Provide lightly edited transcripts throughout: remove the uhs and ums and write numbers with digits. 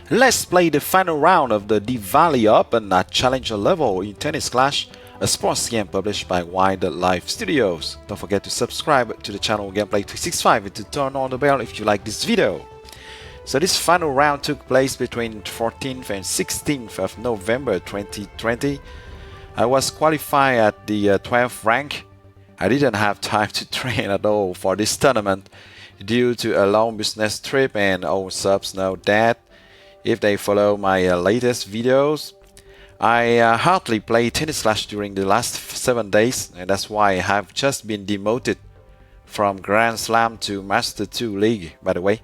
Let's play the final round of the Diwali Open at Challenger level in Tennis Clash, a sports game published by Wildlife Studios. Don't forget to subscribe to the channel Gameplay 365 and to turn on the bell if you like this video. So this final round took place between 14th and 16th of November 2020. I was qualified at the 12th rank. I didn't have time to train at all for this tournament due to a long business trip, and all subs know that if they follow my latest videos. I hardly played Tennis Clash during the last 7 days, and that's why I have just been demoted from Grand Slam to Master 2 League, by the way.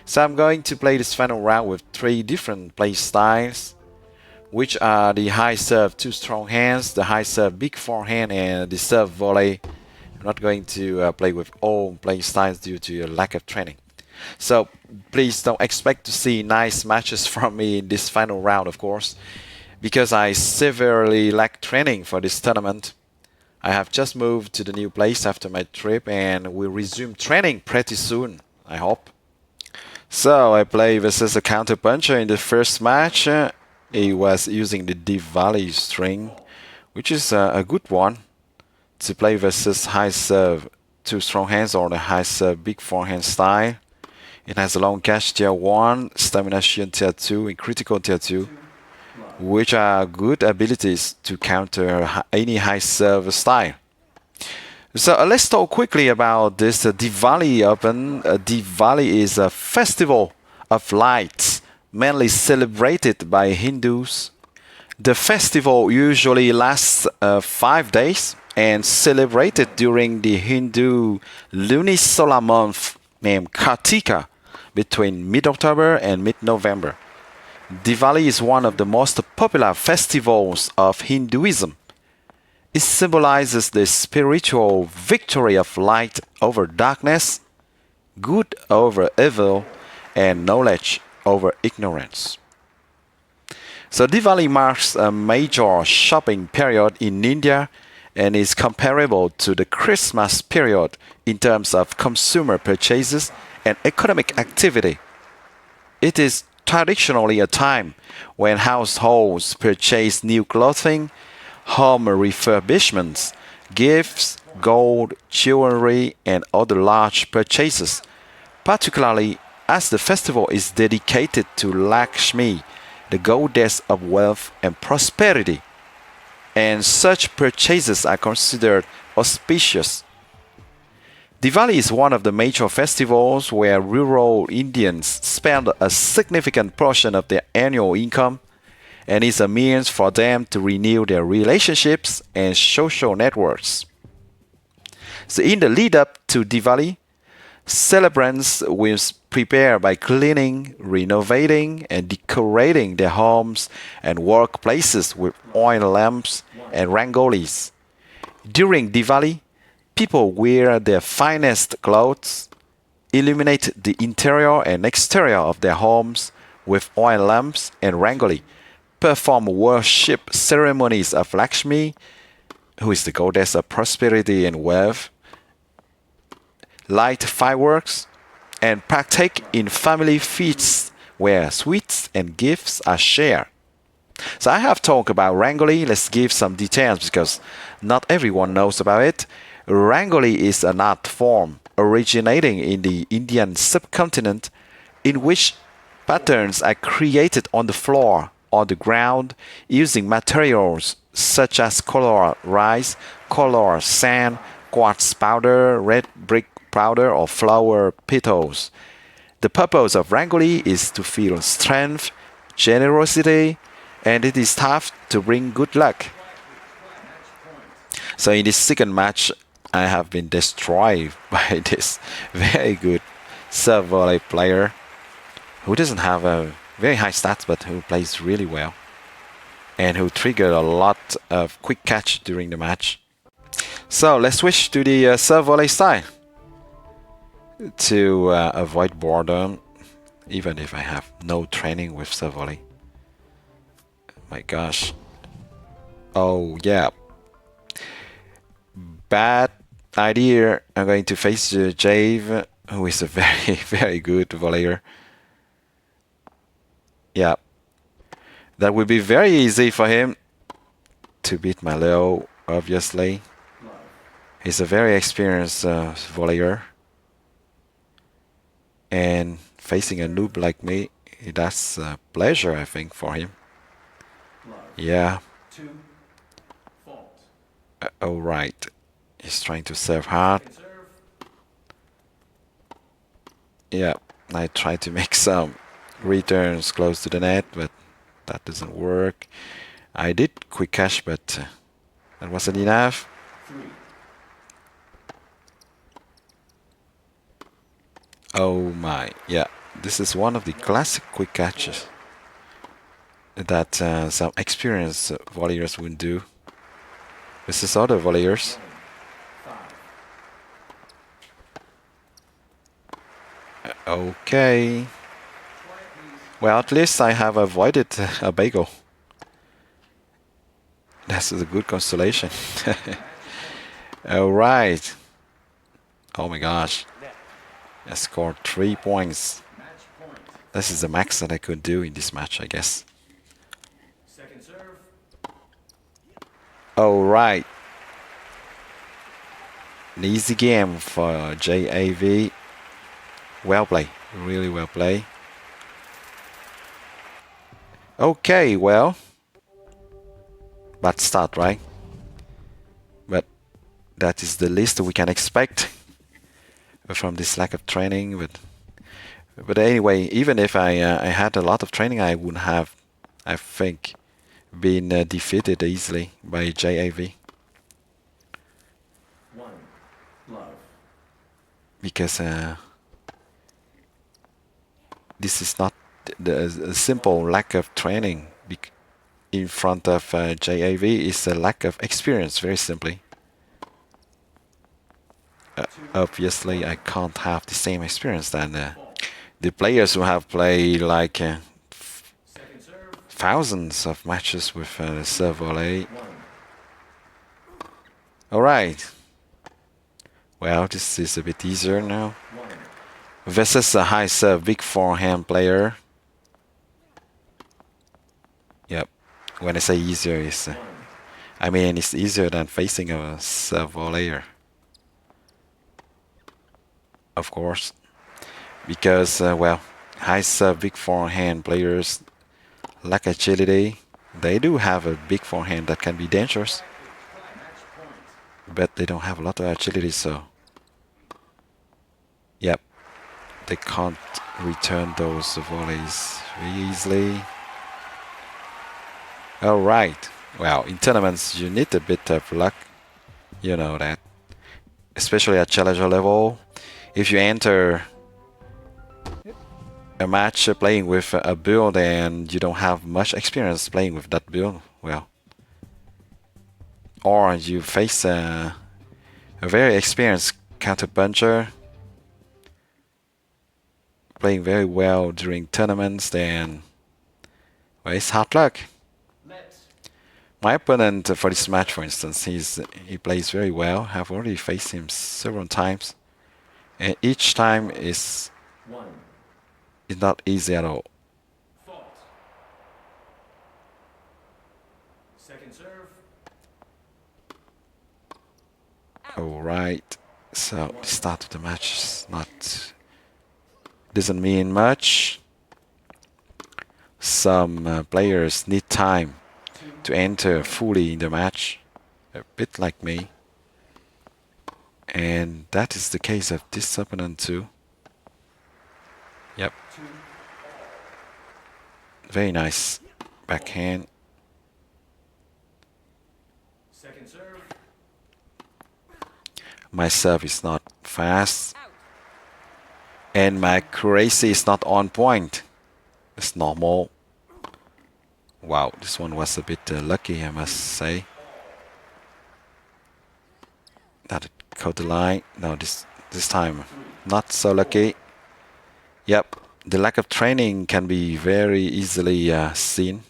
So I'm going to play this final round with 3 different play styles, which are the high serve 2 strong hands, the high serve big forehand, and the serve volley. I'm not going to play with all play styles due to a lack of training. So please don't expect to see nice matches from me in this final round, of course, because I severely lack training for this tournament. I have just moved to the new place after my trip and will resume training pretty soon, I hope. So I play versus a counterpuncher in the first match. He was using the Diwali string, which is a good one to play versus high serve 2 strong hands or the high serve big forehand style. It has a long catch tier 1, stamina shield tier 2, and critical tier 2, which are good abilities to counter any high serve style. So let's talk quickly about this Diwali Open. Diwali is a festival of lights, mainly celebrated by Hindus. The festival usually lasts 5 days and celebrated during the Hindu lunisolar month named Kartika between mid-October and mid-November. Diwali is one of the most popular festivals of Hinduism. It symbolizes the spiritual victory of light over darkness, good over evil, and knowledge over ignorance. So Diwali marks a major shopping period in India and is comparable to the Christmas period in terms of consumer purchases and economic activity. It is traditionally a time when households purchase new clothing, home refurbishments, gifts, gold, jewelry, and other large purchases, particularly as the festival is dedicated to Lakshmi, the goddess of wealth and prosperity, and such purchases are considered auspicious. Diwali is one of the major festivals where rural Indians spend a significant portion of their annual income, and is a means for them to renew their relationships and social networks. So in the lead up to Diwali, celebrants will prepare by cleaning, renovating, and decorating their homes and workplaces with oil lamps and rangolis. During Diwali, people wear their finest clothes, illuminate the interior and exterior of their homes with oil lamps and rangoli, perform worship ceremonies of Lakshmi, who is the goddess of prosperity and wealth, light fireworks, and partake in family feasts where sweets and gifts are shared. So I have talked about Rangoli. Let's give some details because not everyone knows about it. Rangoli is an art form originating in the Indian subcontinent in which patterns are created on the floor or the ground using materials such as colored rice, colored sand, quartz powder, red brick powder, or flower petals. The purpose of Rangoli is to feel strength, generosity, and it is thought to bring good luck. So in this second match, I have been destroyed by this very good serve volley player who doesn't have a very high stats but who plays really well and who triggered a lot of quick catch during the match. So let's switch to the serve volley style to avoid boredom, even if I have no training with serve volley. My gosh. Oh yeah. Bad idea. I'm going to face Jave, who is a very, very good volleyer. Yeah, that would be very easy for him to beat Malo, obviously. He's a very experienced volleyer. And facing a noob like me, that's a pleasure, I think, for him. Yeah. All right. He's trying to serve hard. Yeah, I tried to make some returns close to the net, but that doesn't work. I did quick cash, but that wasn't enough. Oh my, yeah. This is one of the classic quick catches that some experienced volleyers would do. This is other volleyers. Okay. Well, at least I have avoided a bagel. That's a good consolation. All right. Oh my gosh. I scored 3 points. This is the max that I could do in this match, I guess. All right. An easy game for JAV. Well played. Really well played. Okay, well. Bad start, right? But that is the least we can expect from this lack of training. But anyway, even if I had a lot of training, I wouldn't have, I think, been defeated easily by JAV. Because this is not the simple lack of training in front of JAV is a lack of experience, very simply. Obviously, I can't have the same experience than the players who have played like thousands of matches with serve volley. All right. Well, this is a bit easier now. Versus a high serve, big forehand player. Yep. When I say easier, it's I mean it's easier than facing a serve volleyer. Of course, because well, high serve, big forehand players lack agility. They do have a big forehand that can be dangerous, but they don't have a lot of agility, so yep, they can't return those volleys very easily. All right. Well, in tournaments you need a bit of luck, you know that, especially at challenger level. If you enter a match playing with a build and you don't have much experience playing with that build, well, or you face a very experienced counter puncher playing very well during tournaments, then well, it's hard luck. My opponent for this match, for instance, he plays very well. I've already faced him several times, and each time is not easy at all. All right, so the start of the match is not doesn't mean much. Some players need time to enter fully in the match, a bit like me, and that is the case of this opponent too. Yep. Very nice backhand. My serve is not fast, and my accuracy is not on point. It's normal. Wow, this one was a bit lucky, I must say. That it caught the line. No, this time not so lucky. Yep, the lack of training can be very easily seen.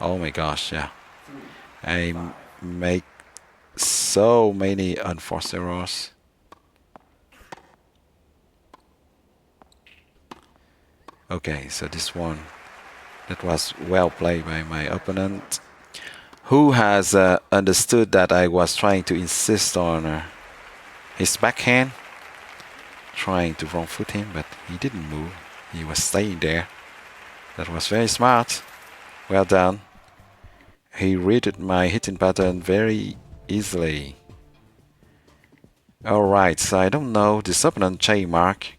Oh my gosh, yeah. I make so many unforced errors. Okay, so this one, that was well played by my opponent, who has understood that I was trying to insist on his backhand, trying to wrong foot him, but he didn't move. He was staying there. That was very smart. Well done. He read my hitting pattern very easily. Alright, so I don't know this opponent J Mark.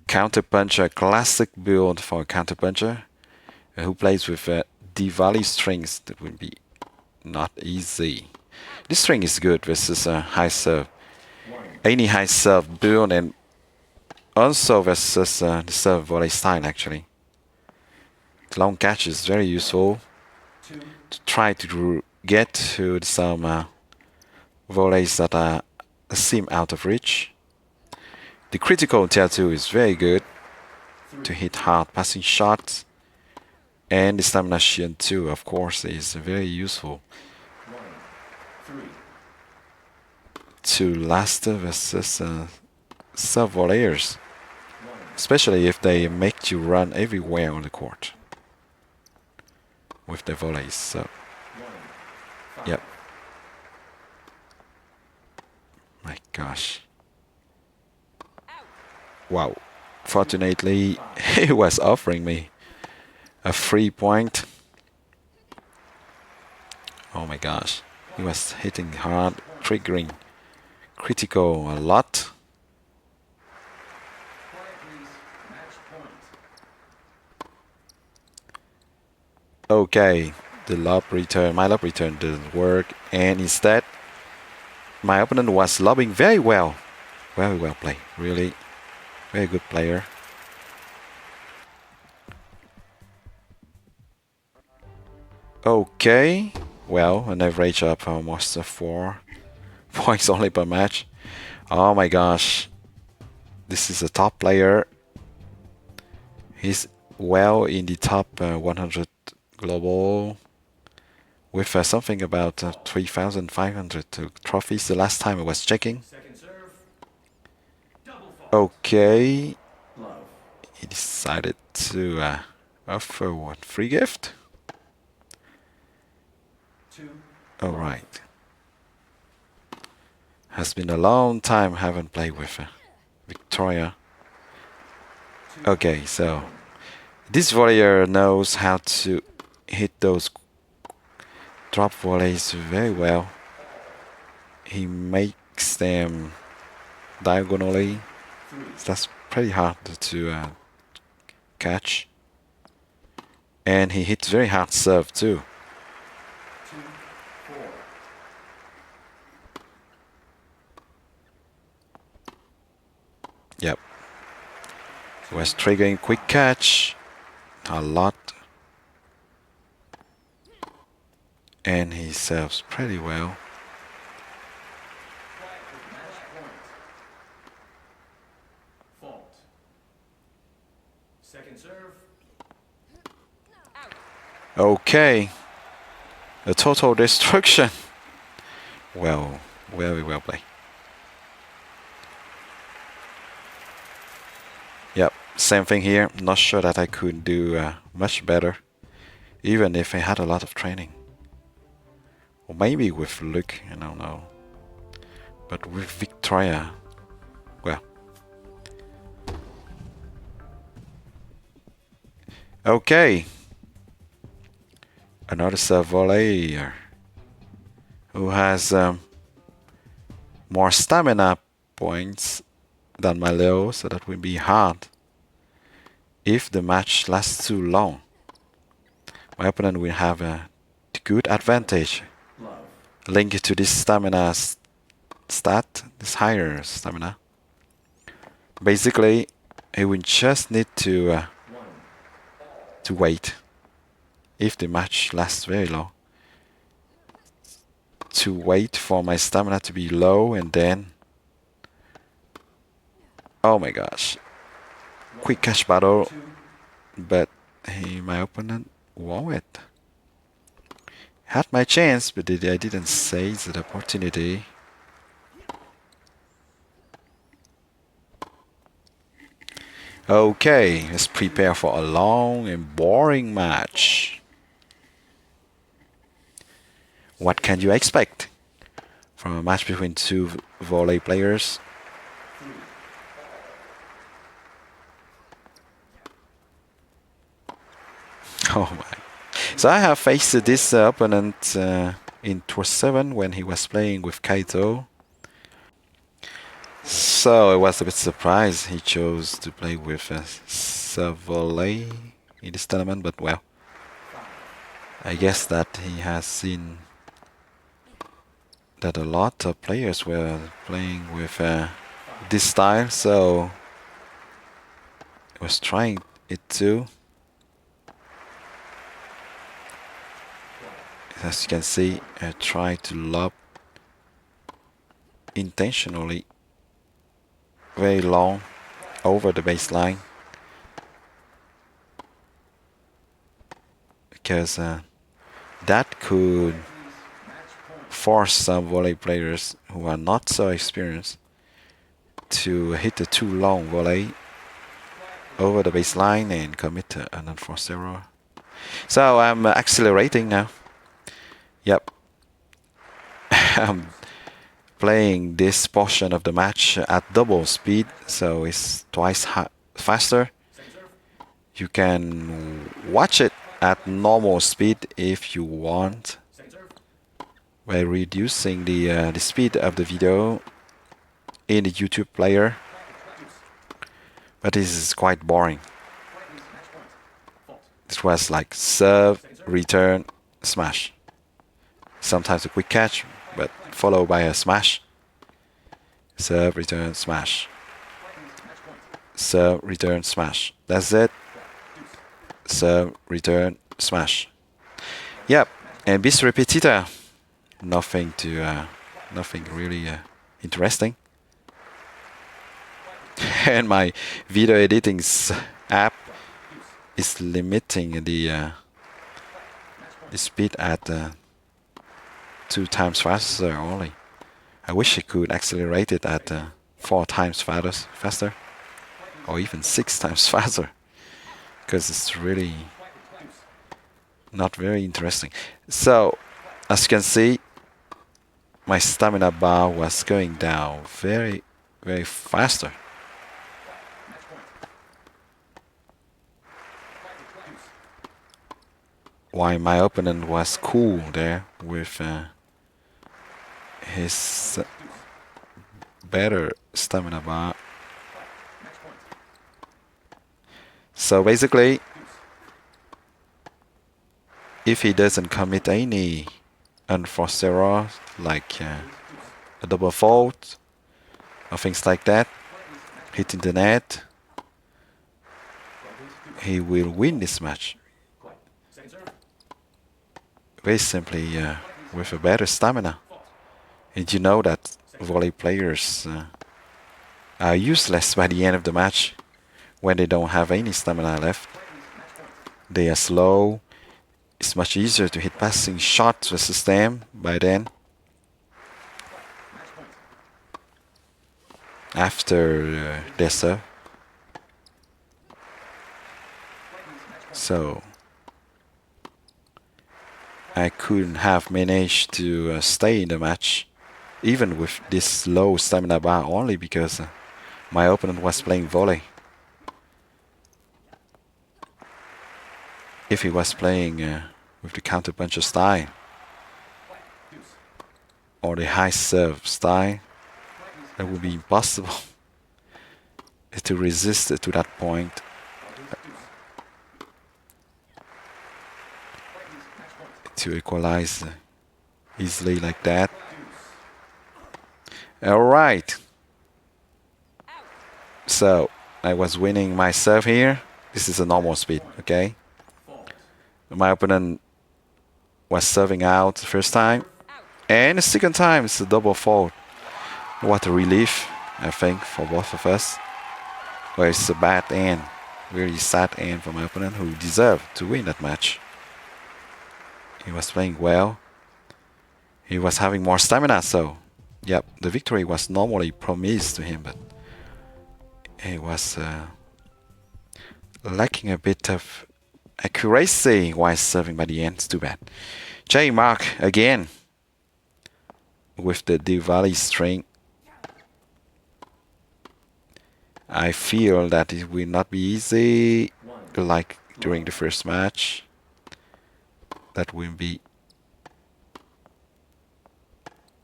Counterpuncher, classic build for a counterpuncher who plays with Diwali strings. That would be not easy. This string is good versus a high serve. Any high serve build, and also versus the serve volley style actually. Long catch is very useful to try to get to some volleys that seem out of reach. The critical tier 2 is very good to hit hard passing shots, and the stamina shield 2 of course is very useful to last versus serve volleyers, especially if they make you run everywhere on the court with the volleys. So, yep. My gosh. Wow. Fortunately, he was offering me a 3 point. Oh my gosh. He was hitting hard, triggering critical a lot. Okay, the lob return, my lob return didn't work, and instead my opponent was lobbing very well. Very well played, really. Very good player. Okay, well, an average of almost 4 points only per match. Oh my gosh, this is a top player. He's well in the top 100 global with something about 3,500 trophies the last time I was checking. Okay, he decided to offer what, free gift? Alright. Has been a long time haven't played with Victoria. Okay, so this volleyer knows how to hit those drop volleys very well. He makes them diagonally. That's pretty hard to catch. And he hits very hard serve too. Yep. Was triggering quick catch a lot. And he serves pretty well. Okay. A total destruction. Well, very well played. Yep, same thing here. Not sure that I could do much better, even if I had a lot of training. Or maybe with luck, I don't know. But with Victoria, well. Okay. Another serve volleyer who has more stamina points than my Leo, so that will be hard if the match lasts too long. My opponent will have a good advantage linked to this stamina stat, this higher stamina. Basically, he will just need to wait if the match lasts very long. To wait for my stamina to be low and then. Oh my gosh. Quick catch battle, but my opponent won it. Had my chance, but I didn't seize the opportunity. Okay, let's prepare for a long and boring match. What can you expect from a match between two volley players? Oh my. So I have faced this opponent in Tour 7 when he was playing with Kaito. So I was a bit surprised he chose to play with Savolley in this tournament, but well, I guess that he has seen that a lot of players were playing with this style, so I was trying it too. As you can see, I tried to lob intentionally very long over the baseline because that could force some volley players who are not so experienced to hit a too long volley over the baseline and commit an unforced error. So I'm accelerating now. Yep. I'm playing this portion of the match at double speed, so it's twice faster. You can watch it at normal speed if you want, by reducing the speed of the video in the YouTube player. But this is quite boring. It was like serve, return, smash. Sometimes a quick catch, but followed by a smash. Serve, return, smash. Serve, return, smash. That's it. Serve, return, smash. Yep, and bis repetita. Nothing really interesting. And my video editing app is limiting the speed at 2 times faster only. I wish it could accelerate it at 4 times faster, or even 6 times faster, because it's really not very interesting. So, as you can see, my stamina bar was going down very, very faster. While my opponent was cool there with his better stamina bar. So basically, if he doesn't commit any unforced error like a double fault or things like that, hitting the net, he will win this match. Very simply with a better stamina. And you know that volley players are useless by the end of the match when they don't have any stamina left. They are slow. It's much easier to hit passing shots versus them by then. After their serve. So I couldn't have managed to stay in the match, even with this low stamina bar, only because my opponent was playing volley. If he was playing with the counter puncher style or the high serve style, it would be impossible to resist to that point. To equalize easily like that. Alright. So I was winning my serve here. This is a normal speed, okay? My opponent was serving out the first time. And the second time it's a double fault. What a relief, I think, for both of us. Well, it's a bad end. Really sad end for my opponent, who deserved to win that match. He was playing well. He was having more stamina, so yep, the victory was normally promised to him, but he was lacking a bit of accuracy while serving by the end. It's too bad. J Mark again with the Diwali string. I feel that it will not be easy like during the first match. That will be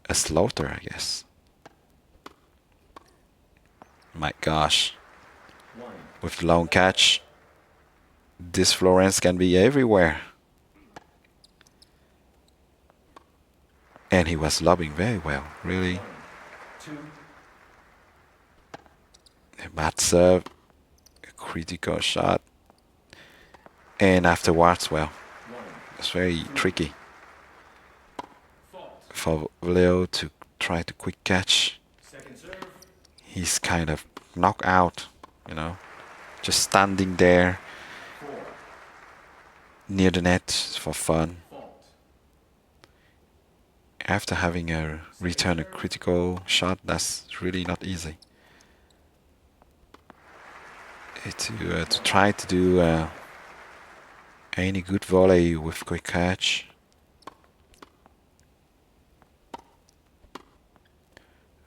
a slaughter, I guess. My gosh. With the long catch, this Florence can be everywhere. And he was lobbing very well, really. A bad serve, a critical shot. And afterwards, well, it's very tricky for Leo to try to quick catch. He's kind of knocked out, you know, just standing there near the net for fun. After having a return a critical shot, that's really not easy. To try to do any good volley with quick catch.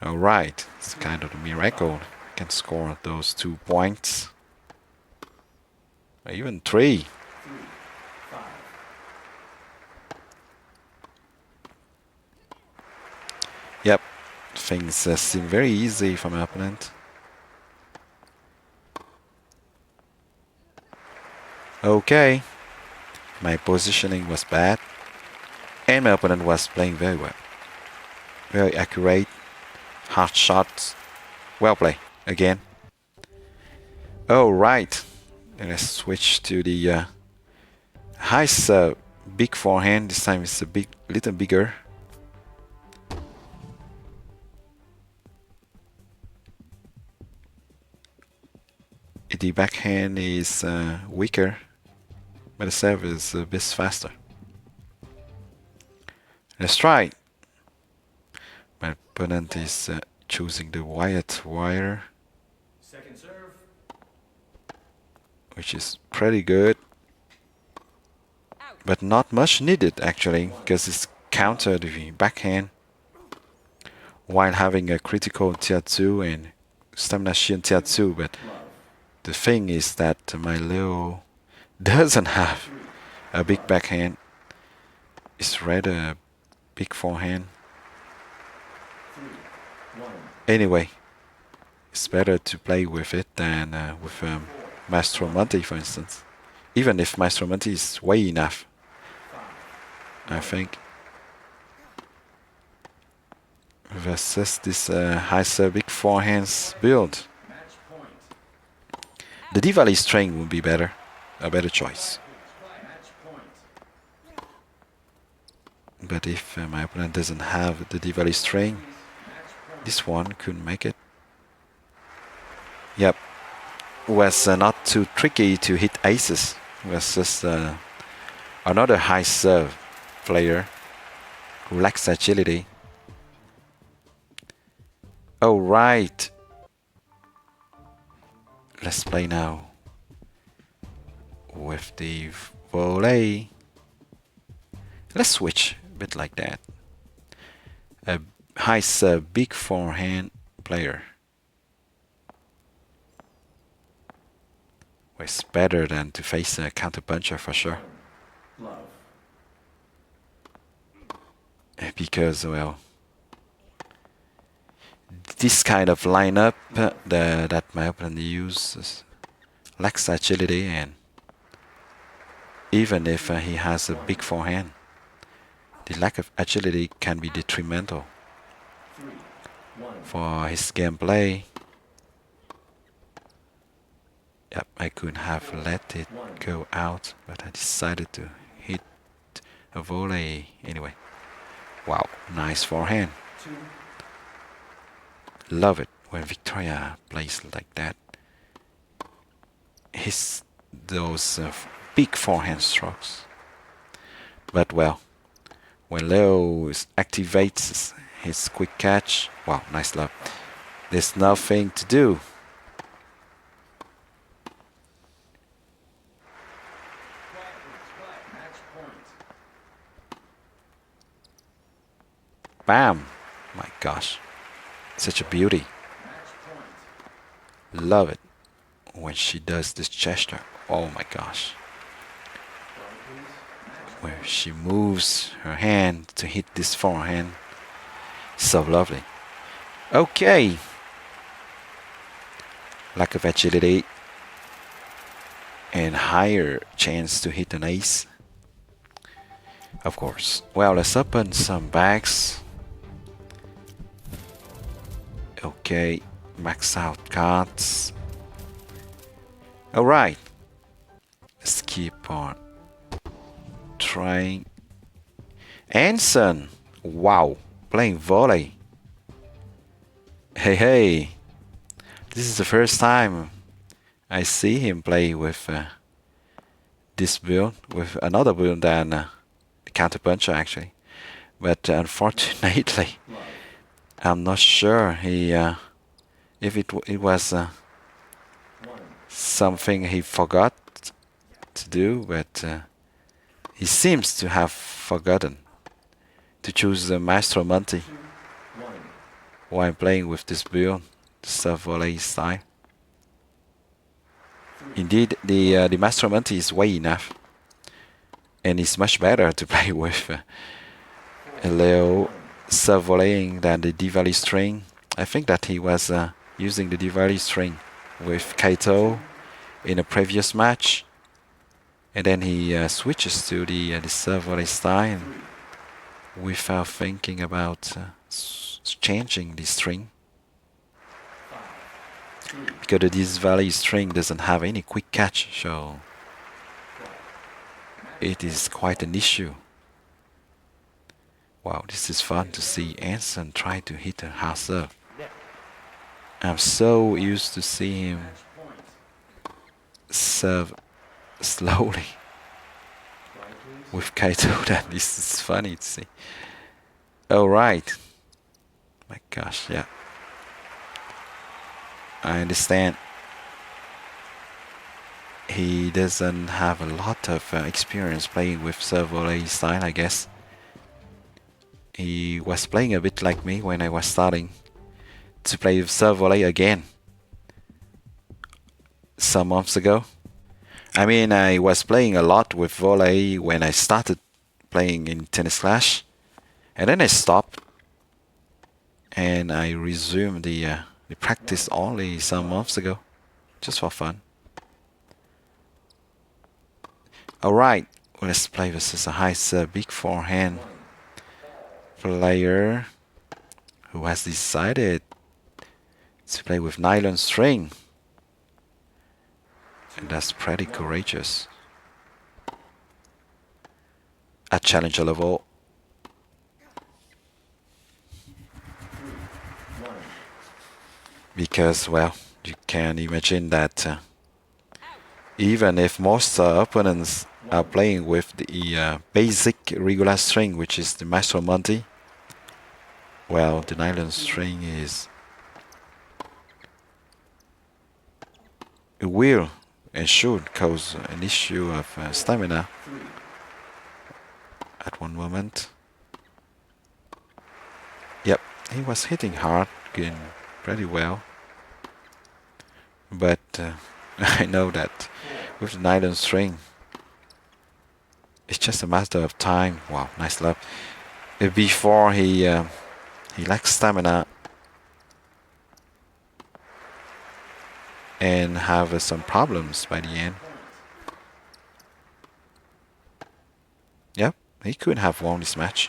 Alright, it's kind of a miracle. I can score those 2 points. Or even 3. Yep, things seem very easy for my opponent. Okay, my positioning was bad, and my opponent was playing very well. Very accurate, hard shots, well played again. Alright, let's switch to the high serve, big forehand. This time it's a little bigger. The backhand is weaker, but the serve is a bit faster. Let's try. My opponent is choosing the wide wire, which is pretty good, but not much needed actually, because it's countered the backhand while having a critical tier 2 and stamina shield tier 2, but the thing is that my Leo doesn't have a big backhand. It's rather a big forehand. Anyway, it's better to play with it than with Maestro Monte, for instance. Even if Maestro Monte is way enough, I think. Versus this high serve big forehands build. The Diwali string would be better, a better choice. But if my opponent doesn't have the Diwali string, this one couldn't make it. Yep, was not too tricky to hit aces. Was just another high serve player who lacks agility. Alright. Let's play now with the volley. Let's switch a bit like that. A high serve, big forehand player. It's better than to face a counter puncher for sure. Because, well, this kind of lineup that my opponent uses lacks agility, and even if he has a big forehand, the lack of agility can be detrimental for his gameplay. Yep, I could have let it go out, but I decided to hit a volley anyway. Wow, nice forehand. Love it when Victoria plays like that. His those big forehand strokes. But well, when Leo activates his quick catch, wow, nice love. There's nothing to do. Bam! My gosh. Such a beauty. Love it when she does this gesture. Oh my gosh. Where she moves her hand to hit this forehand. So lovely. Okay. Lack of agility and higher chance to hit an ace. Of course. Well, let's open some bags. Okay, max out cards. Alright. Let's keep on trying. Anson! Wow, playing volley. Hey. This is the first time I see him play with this build, with another build than the counterpuncher actually. But unfortunately, I'm not sure if it was something he forgot to do, but he seems to have forgotten to choose the Maestro Monte while playing with this build, the serve volley style. Indeed, the Maestro Monte is way enough, and it's much better to play with Leo serve volleying than the Diwali string. I think that he was using the Diwali string with Kaito in a previous match, and then he switches to the serve volley style without thinking about changing the string, because the Diwali string doesn't have any quick catch, so it is quite an issue. Wow, this is fun to see Anson try to hit a half serve. I'm so used to see him serve slowly with Kaito that this is funny to see. Alright. My gosh, yeah. I understand. He doesn't have a lot of experience playing with serve volley style, I guess. He was playing a bit like me when I was starting to play with serve volley again some months ago. I mean, I was playing a lot with volley when I started playing in Tennis Clash, and then I stopped and I resumed the practice only some months ago, just for fun. Alright, let's play versus a high serve big forehand player who has decided to play with nylon string, and that's pretty courageous at challenger level. Because, well, you can imagine that even if most opponents are playing with the basic regular string, which is the Maestro Monte, well, the nylon string it will and should cause an issue of stamina at one moment. Yep, he was hitting hard, getting pretty well, but I know that with the nylon string it's just a matter of time. Wow, nice love. Before he lacks stamina and have some problems by the end. Yep, he could have won this match,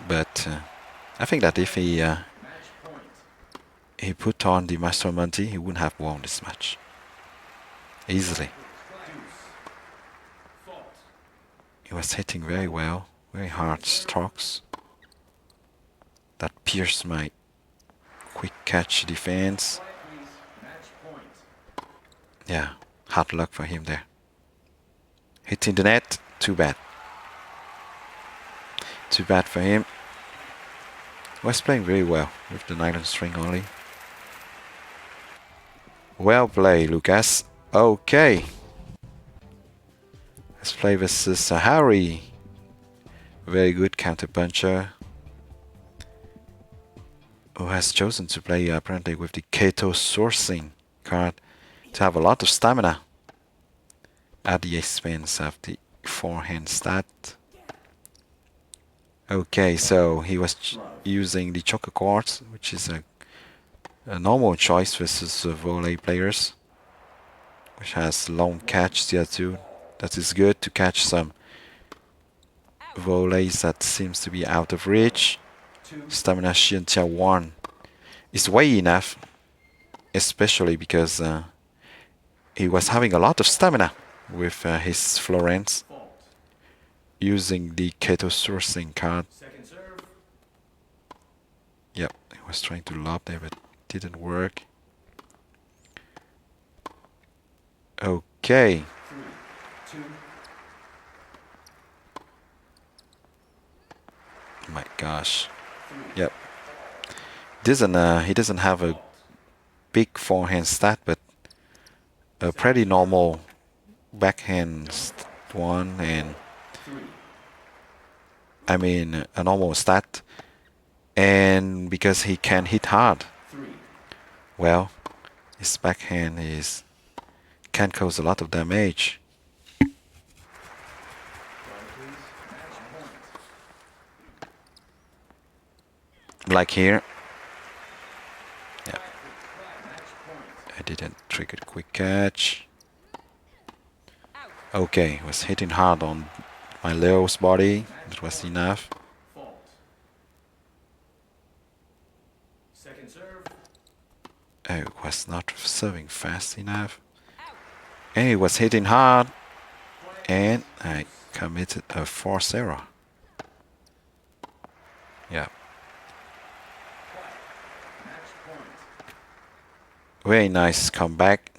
but I think that if he put on the Master Monte, he wouldn't have won this match easily. He was hitting very well, very hard strokes that pierced my quick catch defense. Yeah, hard luck for him there. Hitting the net, too bad. Too bad for him. Was playing very well with the nylon string only. Well played, Lucas. Okay. Let's play versus Harry Very good counter puncher who has chosen to play apparently with the Kato sourcing card to have a lot of stamina at the expense of the forehand stat. Okay, so he was using the choker cards, which is a normal choice versus volley players, which has long catch tier 2. That is good to catch some volleys that seems to be out of reach. Stamina Shin tier 1 is way enough, especially because he was having a lot of stamina with his Florence using the Kato sourcing card. Yep, he was trying to lob there, but didn't work. Okay. My gosh. Yep. He doesn't have a big forehand stat, but a pretty normal backhand one, and I mean a normal stat. And because he can hit hard, well, his backhand can cause a lot of damage. Like here. Yeah. I didn't trigger quick catch. Okay, was hitting hard on my Leo's body. That was enough. I was not serving fast enough. And he was hitting hard. And I committed a force error. Yeah. Very nice comeback.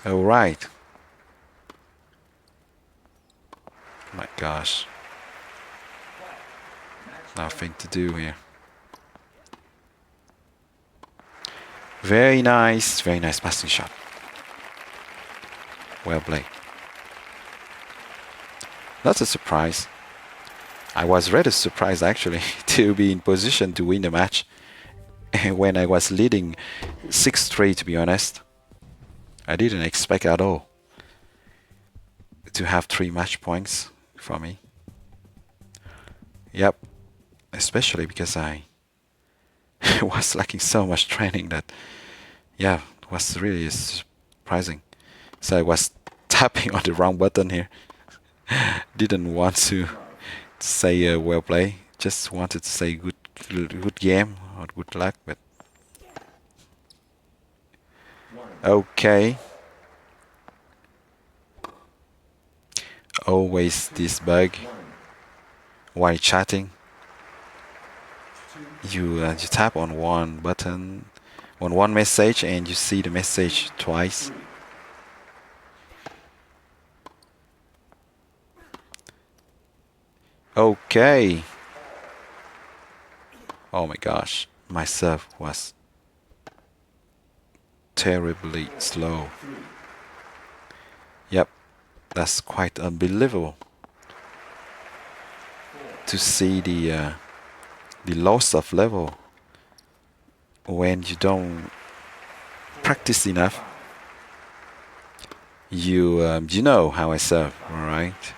All right. My gosh. Nothing to do here. Very nice passing shot. Well played. That's a surprise. I was rather surprised actually to be in position to win the match when I was leading 6-3, to be honest. I didn't expect at all to have 3 match points for me. Yep, especially because I was lacking so much training that, yeah, it was really surprising. So I was tapping on the wrong button here. Didn't want to say well play, just wanted to say good game or good luck, but okay. Always this bug while chatting. You tap on one button, on one message, and you see the message twice. Okay. Oh my gosh, my serve was terribly slow. Yep, that's quite unbelievable to see the loss of level when you don't practice enough. You know how I serve, alright?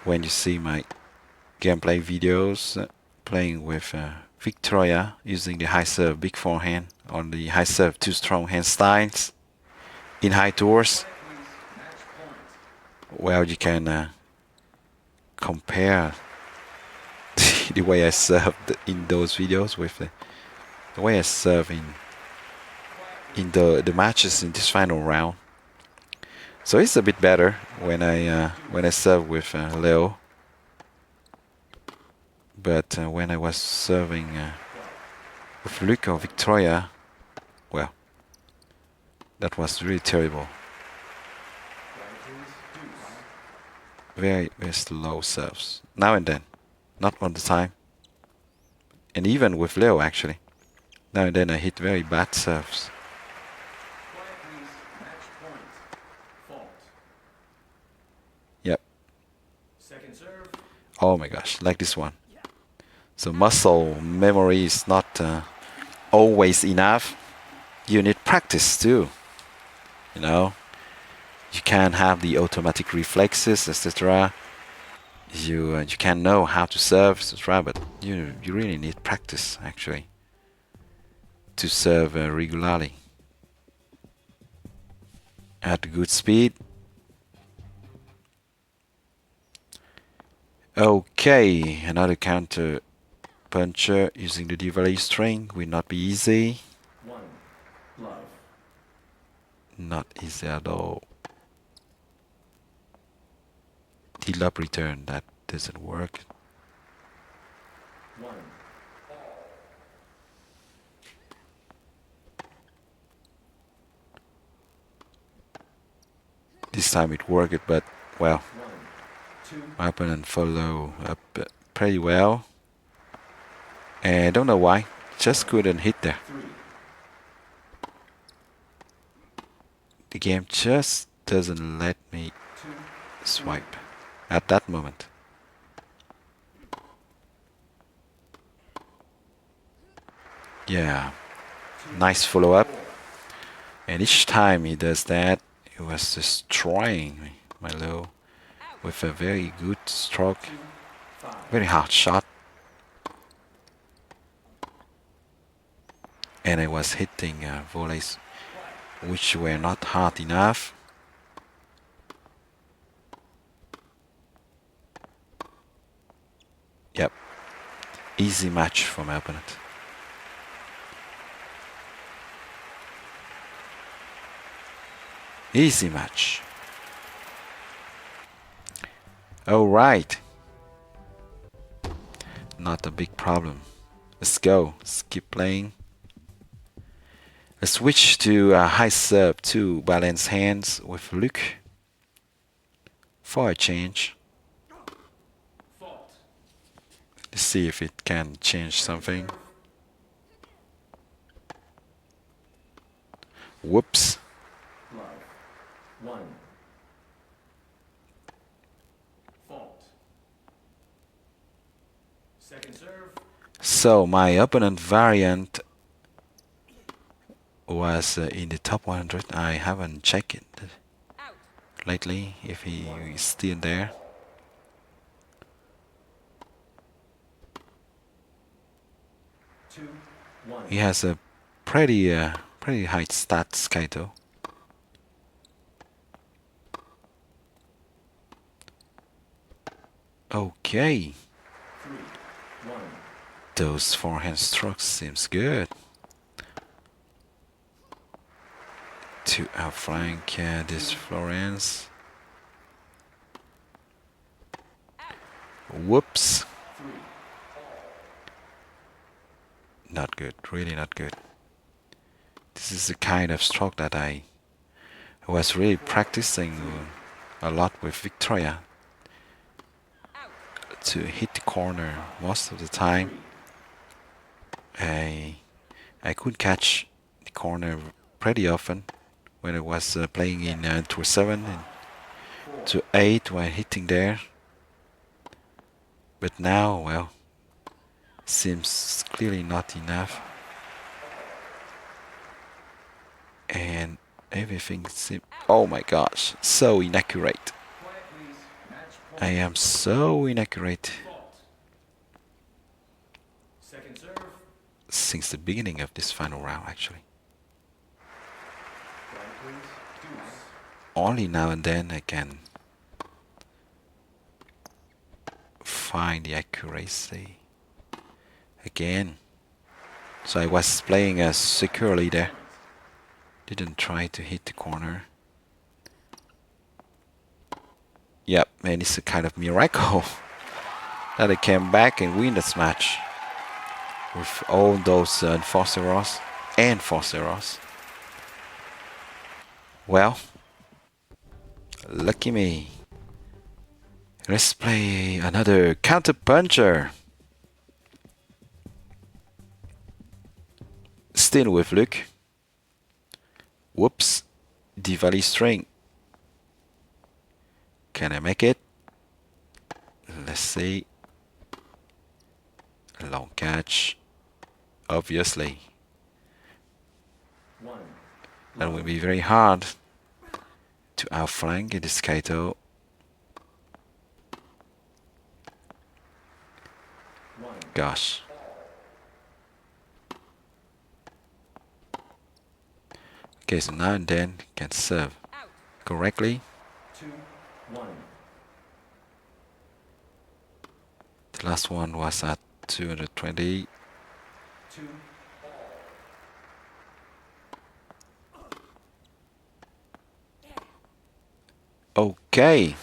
When you see my gameplay videos playing with Victoria using the high serve big forehand on the high serve 2 strong hand styles in high tours, well, you can compare the way I served in those videos with the way I serve in the matches in this final round. So it's a bit better when I serve with Leo. But when I was serving with Luke or Victoria, well, that was really terrible. Very slow serves. Now and then. Not all the time. And even with low, actually. Now and then I hit very bad serves. Yep. Oh my gosh, like this one. So muscle memory is not always enough. You need practice too. You know, you can have the automatic reflexes, etc. You can know how to serve, etc. But you really need practice actually to serve regularly at good speed. Okay, another counter puncher using the Diwali string will not be easy. Not easy at all. T-lop return, that doesn't work. This time it worked, but well, my opponent follow up pretty well. And I don't know why, just couldn't hit there. The game just doesn't let me swipe at that moment. Yeah, nice follow-up. And each time he does that, he was destroying me, my low, with a very good stroke, very hard shot. And I was hitting volleys which were not hard enough. Yep, easy match for my opponent. Easy match. Alright. Not a big problem. Let's go. Let's keep playing. Let's switch to high serve to balance hands with Luke for a change. Let's see if it can change something. Whoops. So my opponent variant was in the top 100. I haven't checked it lately if he is still there. He has a pretty high stats, Kaito. Okay. Those forehand strokes seems good. To outflank this Florence. Whoops. Not good, really not good. This is the kind of stroke that I was really practicing a lot with Victoria to hit the corner most of the time. I could catch the corner pretty often when I was playing in Tour 7 and Tour 8 while hitting there. But now, well, seems clearly not enough. And everything seems... Oh my gosh, so inaccurate. I am so inaccurate. Since the beginning of this final round, actually. Only now and then I can find the accuracy again. So I was playing securely there. Didn't try to hit the corner. Yep, and it's a kind of miracle that I came back and win this match with all those false errors and false errors. Well, lucky me. Let's play another counter puncher. Still with Luke. Whoops. Diwali string. Can I make it? Let's see. Long catch. Obviously. That will be very hard to outflank in this Kaito. Gosh. Okay, so now and then can serve correctly. The last one was at 220. Okay.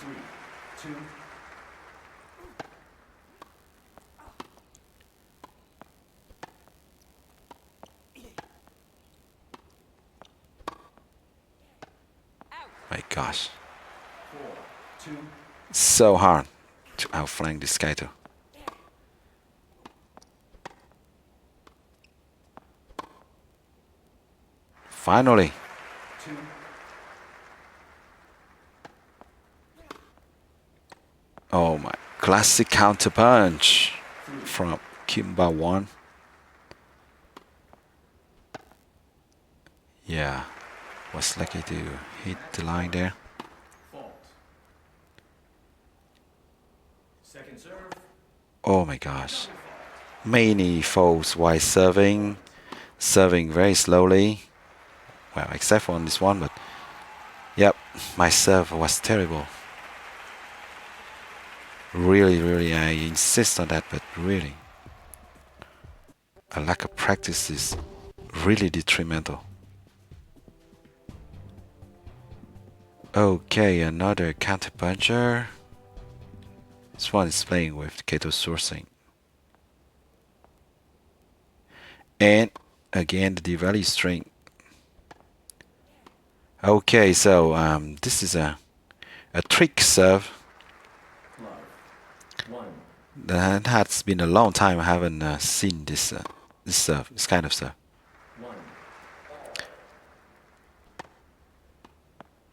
My gosh. So hard to outflank this Kaito. Finally. Oh my, classic counter punch from Kimba 1. Yeah, was lucky to hit the line there. Oh my gosh. Many faults while serving very slowly. Well, except for on this one, but yep, my serve was terrible. Really, I insist on that, but really, a lack of practice is really detrimental. Okay, another counter puncher. This one is playing with Kaito sourcing. And again, the Diwali string. Okay, so this is a trick serve. That has been a long time I haven't seen this serve, this kind of serve.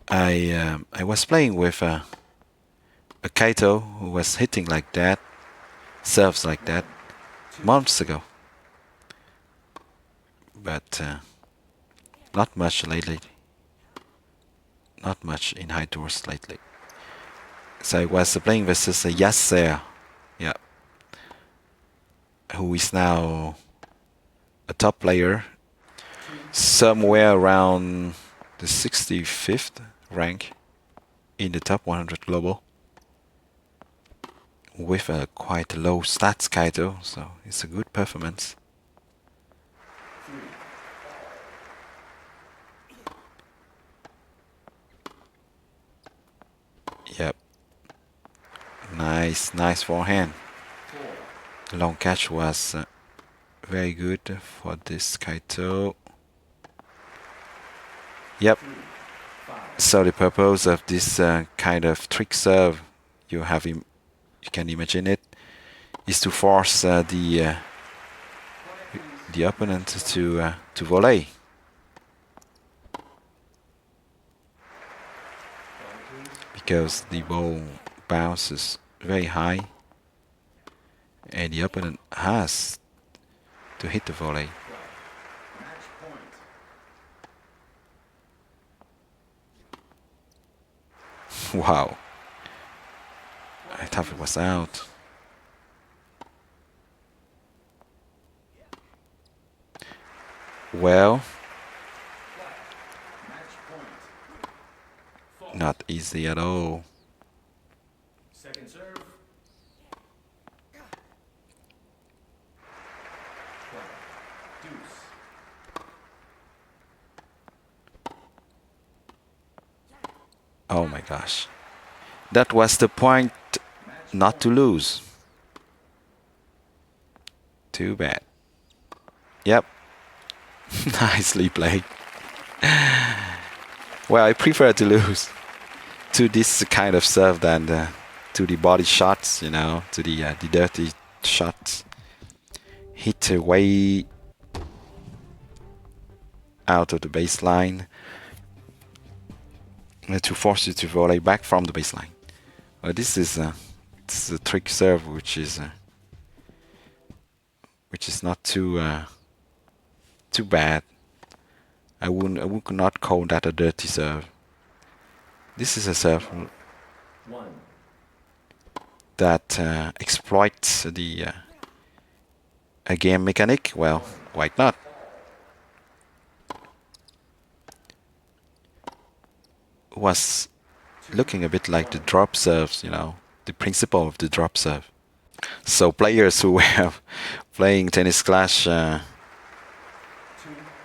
I was playing with a Kaito who was hitting like that, serves like that, months ago. But not much lately. Not much in high doors lately. So I was playing versus a Yasser, yeah, who is now a top player, somewhere around the 65th rank in the top 100 global, with a quite low stats Kaito, so it's a good performance. Yep. Nice forehand. Long catch was very good for this Kaito. Yep. So the purpose of this kind of trick serve, you can imagine it, is to force the opponent to volley. Because the ball bounces very high and the opponent has to hit the volley. Wow. I thought it was out. Well, not easy at all. Second serve. Deuce. Oh my gosh. That was the point not to lose. Too bad. Yep. Nicely played. Well, I prefer to lose to this kind of serve than to the body shots, you know, to the dirty shots. Hit way out of the baseline to force you to volley back from the baseline. This is a trick serve which is not too bad. I would not call that a dirty serve. This is a serve One. that exploits the a game mechanic. Well, why not? Was looking a bit like the drop serves, you know, the principle of the drop serve. So players who were playing Tennis Clash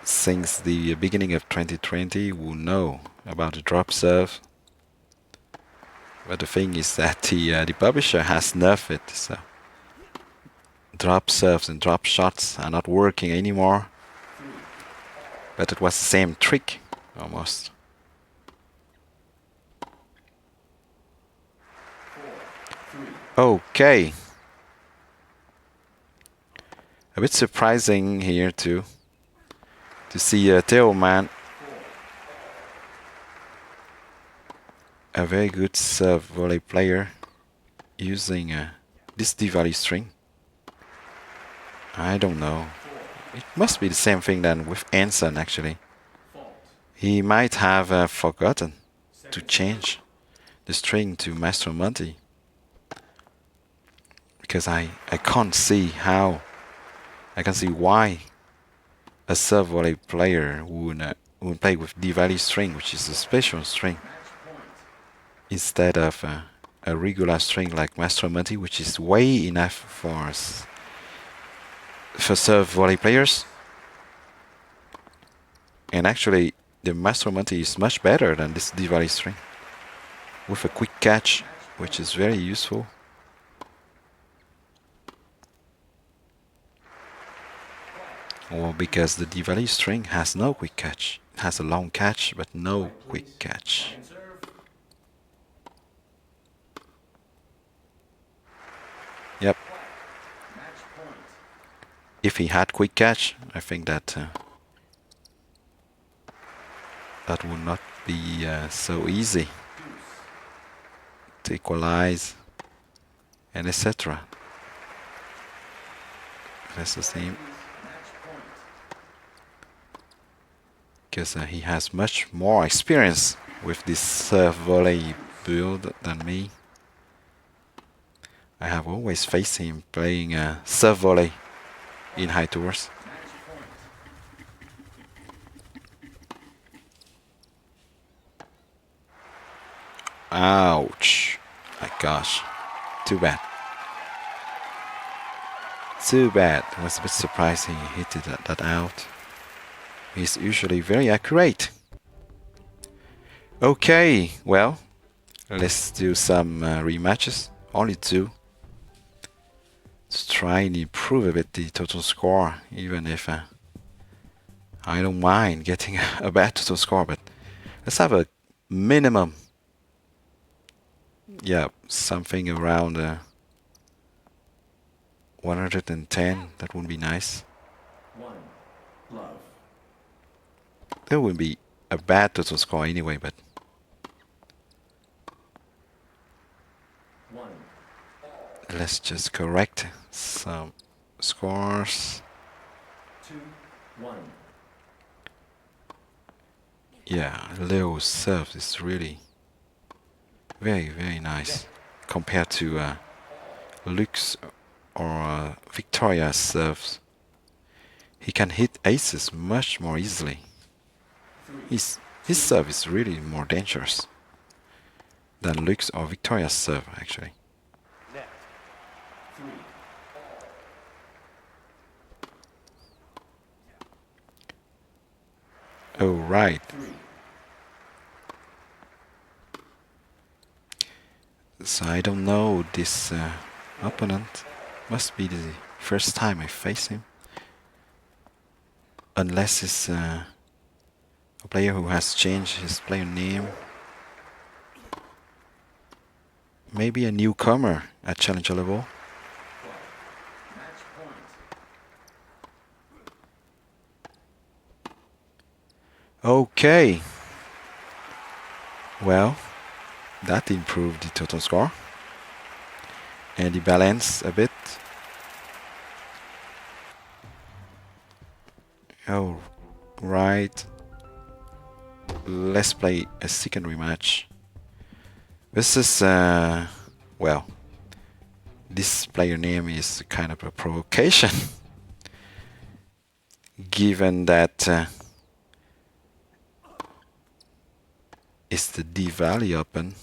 since the beginning of 2020 will know about the drop serve. But the thing is that the publisher has nerfed it, so drop serves and drop shots are not working anymore. But it was the same trick, almost. Okay. A bit surprising here too, to see Theo Man, a very good serve volley player, using this Diwali string. I don't know. It must be the same thing then with Anson actually. He might have forgotten to change the string to Maestro Monty. Because I can't see how, I can see why a serve volley player would play with Diwali string, which is a special string, instead of a regular string like Maestro Monty, which is way enough for serve volley players. And actually, the Maestro Monty is much better than this Diwali string, with a quick catch, which is very useful. Or because the Diwali string has no quick catch. It has a long catch, but no quick catch. Yep. If he had quick catch, I think that that would not be so easy to equalize and etc. That's the same. Because he has much more experience with this serve volley build than me. I have always faced him playing serve volley in high tours. Ouch. My gosh. Too bad. Too bad. I was a bit surprised he hit that out. He's usually very accurate. Okay, well, let's do some rematches. Only two. To try and improve a bit the total score, even if I don't mind getting a bad total score, but let's have a minimum. Yeah, something around 110. That would be nice. One. Love. That would be a bad total score anyway, but One. let's just correct some scores. 2-1. Yeah, Leo's serve is really very, very nice compared to Luke's or Victoria's serves. He can hit aces much more easily. His serve is really more dangerous than Luke's or Victoria's serve, actually. Net. 3. Oh, right. 3. So I don't know this opponent. Must be the first time I face him. Unless it's a player who has changed his player name. Maybe a newcomer at Challenger level. Match point. Okay. Well, that improved the total score and the balance a bit. Oh, right. Let's play a second rematch. This is, well, this player name is kind of a provocation, given that it's the Diwali Open.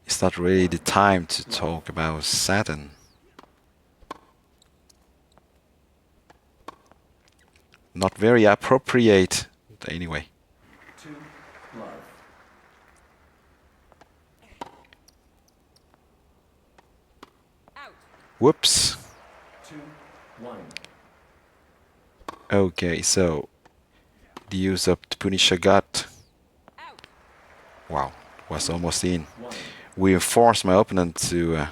It's not really the time to talk about Saturn. Not very appropriate, anyway. 2 love. Whoops. 2 1. Okay, so the use of the Punisher got. Wow, was almost in. 1 We forced my opponent to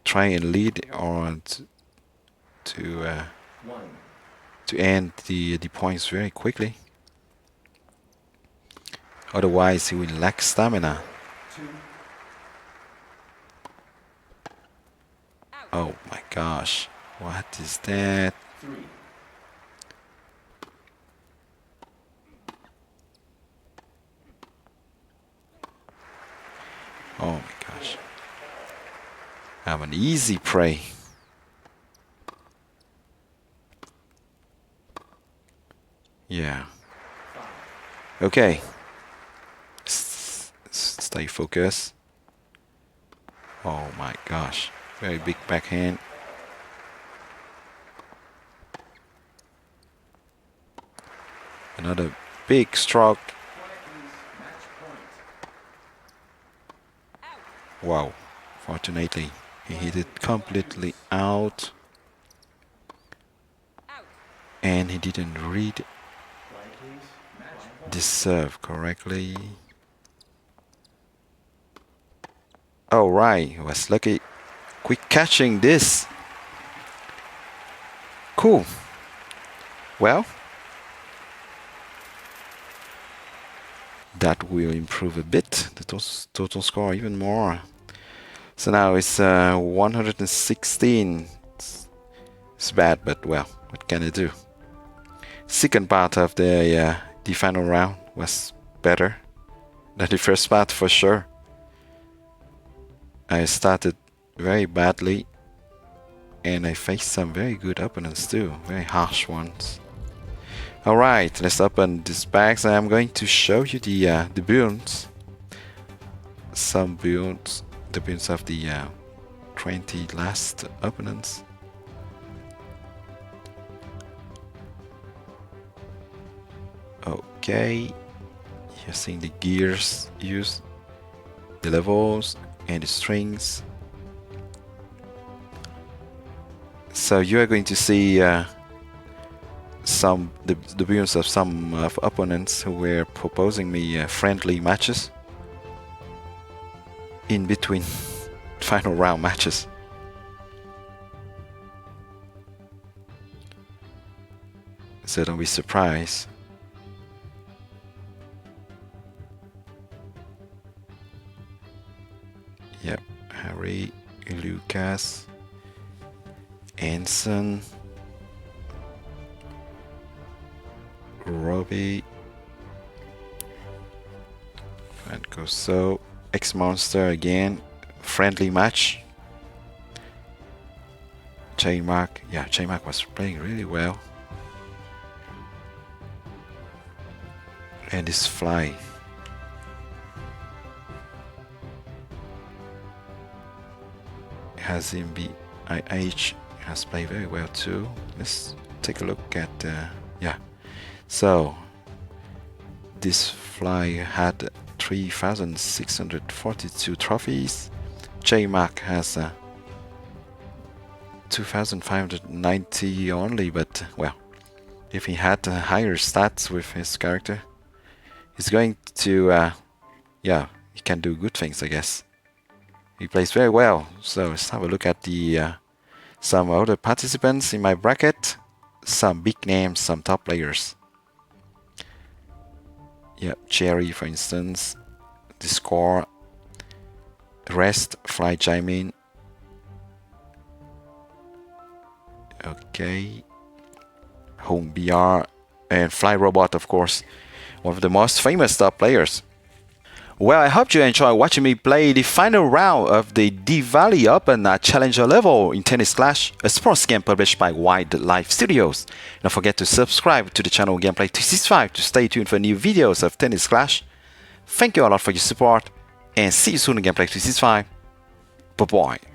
try and lead or to 1 to end the points very quickly. Otherwise, he will lack stamina. 2 Oh my gosh, what is that? 3 Oh my gosh. I'm an easy prey. Yeah. 5 Okay. Stay focused. Oh my gosh. Very big backhand. Another big stroke. match point. Wow. Fortunately, he hit it completely out. And he didn't read Line please. Match point. the serve correctly. Oh right, he was lucky. Quick catching this. Cool. Well, that will improve a bit the total score even more. So now it's 116. It's bad, but well, what can I do? Second part of the final round was better than the first part for sure. I started very badly, and I faced some very good opponents too, very harsh ones. Alright, let's open these bags. I'm going to show you the builds. Some builds, the builds of the 20 last opponents. Okay, you're seeing the gears used, the levels, and the strings. So you are going to see the builds of some opponents who were proposing me friendly matches in between final round matches. So don't be surprised. Yep, Harry, Lucas, Anson, Robbie, and so X Monster again, friendly match. J-Mark, yeah, J-Mark was playing really well. And this Fly. Has him be IH has played very well too. Let's take a look at yeah. So this Fly had 3,642 trophies. J-Mark has 2,590 only, but well, if he had higher stats with his character, he's going to yeah, he can do good things, I guess. He plays very well. So let's have a look at the some other participants in my bracket. some big names, some top players. Yep, Cherry, for instance. The score. Rest, Fly Jimin. Okay. Home BR. And Fly Robot, of course. One of the most famous top players. Well, I hope you enjoy watching me play the final round of the Diwali Open at Challenger level in Tennis Clash, a sports game published by Wildlife Studios. Don't forget to subscribe to the channel Gameplay 365 to stay tuned for new videos of Tennis Clash. Thank you a lot for your support, and see you soon in Gameplay 365. Bye bye.